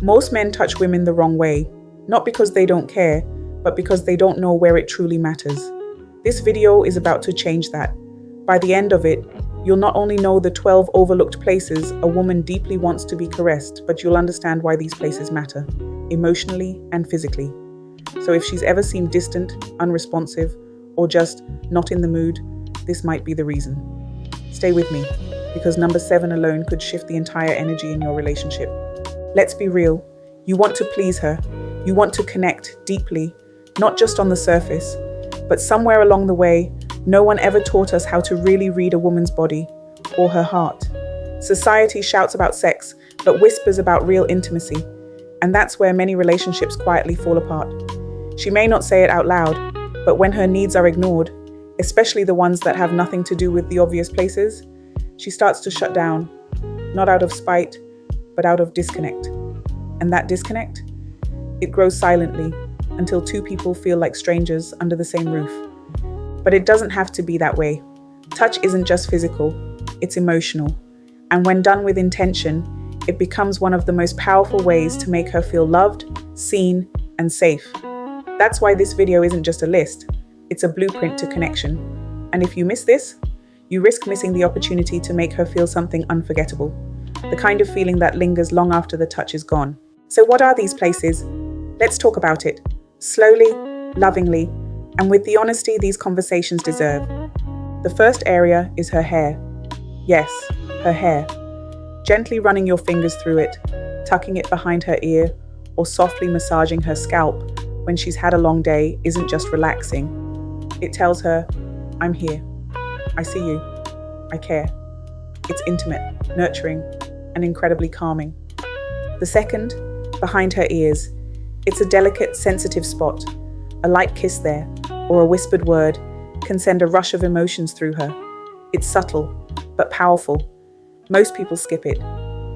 Most men touch women the wrong way, not because they don't care, but because they don't know where it truly matters. This video is about to change that. By the end of it, you'll not only know the 12 overlooked places a woman deeply wants to be caressed, but you'll understand why these places matter, emotionally and physically. So if she's ever seemed distant, unresponsive, or just not in the mood, this might be the reason. Stay with me, because number 7 alone could shift the entire energy in your relationship. Let's be real. You want to please her. You want to connect deeply, not just on the surface, but somewhere along the way, no one ever taught us how to really read a woman's body or her heart. Society shouts about sex, but whispers about real intimacy. And that's where many relationships quietly fall apart. She may not say it out loud, but when her needs are ignored, especially the ones that have nothing to do with the obvious places, she starts to shut down, not out of spite, but out of disconnect. And that disconnect? It grows silently until two people feel like strangers under the same roof. But it doesn't have to be that way. Touch isn't just physical, it's emotional. And when done with intention, it becomes one of the most powerful ways to make her feel loved, seen, and safe. That's why this video isn't just a list, it's a blueprint to connection. And if you miss this, you risk missing the opportunity to make her feel something unforgettable, the kind of feeling that lingers long after the touch is gone. So what are these places? Let's talk about it, slowly, lovingly, and with the honesty these conversations deserve. The first area is her hair. Yes, her hair. Gently running your fingers through it, tucking it behind her ear, or softly massaging her scalp when she's had a long day isn't just relaxing. It tells her, I'm here. I see you. I care. It's intimate, nurturing, and incredibly calming. The second, behind her ears. It's a delicate, sensitive spot. A light kiss there, or a whispered word, can send a rush of emotions through her. It's subtle, but powerful. Most people skip it.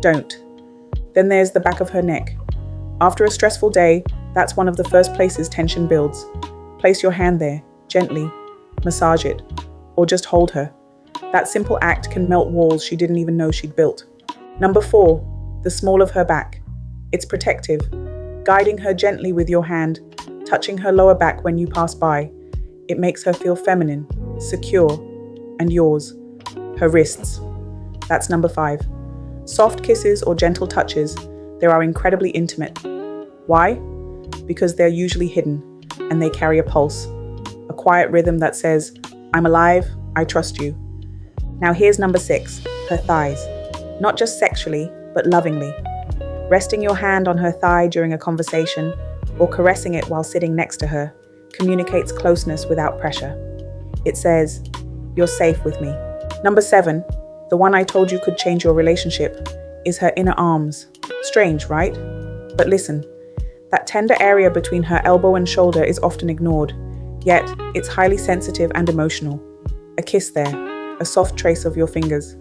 Don't. Then there's the back of her neck. After a stressful day, that's one of the first places tension builds. Place your hand there, gently. Massage it, or just hold her. That simple act can melt walls she didn't even know she'd built. Number 4, the small of her back. It's protective, guiding her gently with your hand, touching her lower back when you pass by. It makes her feel feminine, secure, and yours. Her wrists. That's number 5. Soft kisses or gentle touches, they are incredibly intimate. Why? Because they're usually hidden, and they carry a pulse, a quiet rhythm that says, I'm alive, I trust you. Now here's number 6, her thighs. Not just sexually, but lovingly. Resting your hand on her thigh during a conversation, or caressing it while sitting next to her, communicates closeness without pressure. It says, you're safe with me. Number 7, the one I told you could change your relationship, is her inner arms. Strange, right? But listen, that tender area between her elbow and shoulder is often ignored, yet it's highly sensitive and emotional. A kiss there, a soft trace of your fingers.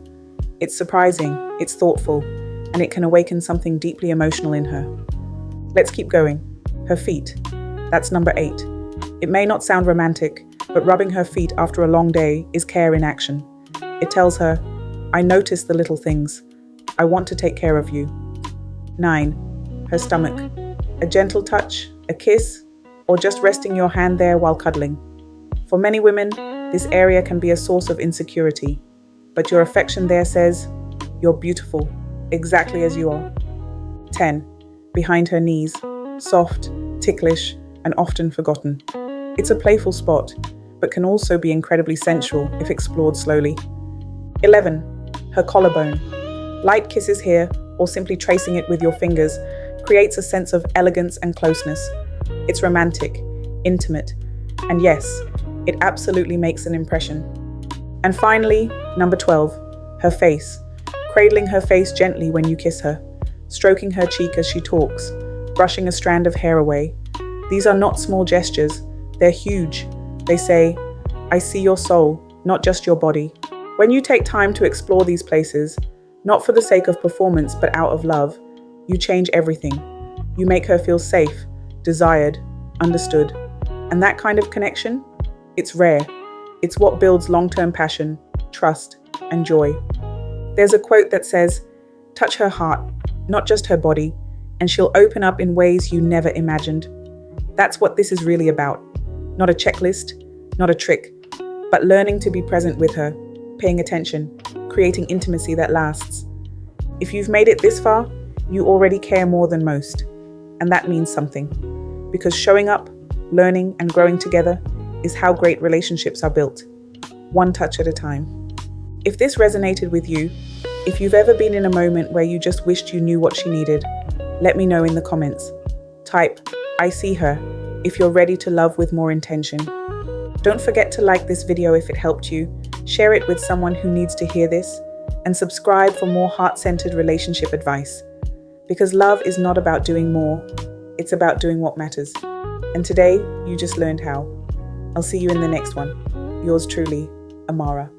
It's surprising, it's thoughtful, and it can awaken something deeply emotional in her. Let's keep going. Her feet. That's number 8. It may not sound romantic, but rubbing her feet after a long day is care in action. It tells her, I notice the little things. I want to take care of you. 9. Her stomach. A gentle touch, a kiss, or just resting your hand there while cuddling. For many women, this area can be a source of insecurity, but your affection there says, you're beautiful, exactly as you are. 10. Behind her knees. Soft, ticklish, and often forgotten. It's a playful spot, but can also be incredibly sensual if explored slowly. 11. Her collarbone. Light kisses here, or simply tracing it with your fingers, creates a sense of elegance and closeness. It's romantic, intimate, and yes, it absolutely makes an impression. And finally, number 12, her face. Cradling her face gently when you kiss her, stroking her cheek as she talks, brushing a strand of hair away. These are not small gestures, they're huge. They say, I see your soul, not just your body. When you take time to explore these places, not for the sake of performance but out of love, you change everything. You make her feel safe, desired, understood. And that kind of connection, it's rare. It's what builds long-term passion, trust, and joy. There's a quote that says, touch her heart, not just her body. and she'll open up in ways you never imagined. That's what this is really about. Not a checklist, not a trick, but learning to be present with her, paying attention, creating intimacy that lasts. If you've made it this far, you already care more than most. And that means something. Because showing up, learning, and growing together is how great relationships are built, one touch at a time. If this resonated with you, if you've ever been in a moment where you just wished you knew what she needed, let me know in the comments. Type, "I see her," if you're ready to love with more intention. Don't forget to like this video if it helped you, share it with someone who needs to hear this, and subscribe for more heart-centered relationship advice. Because love is not about doing more, it's about doing what matters. And today, you just learned how. I'll see you in the next one. Yours truly, Amara.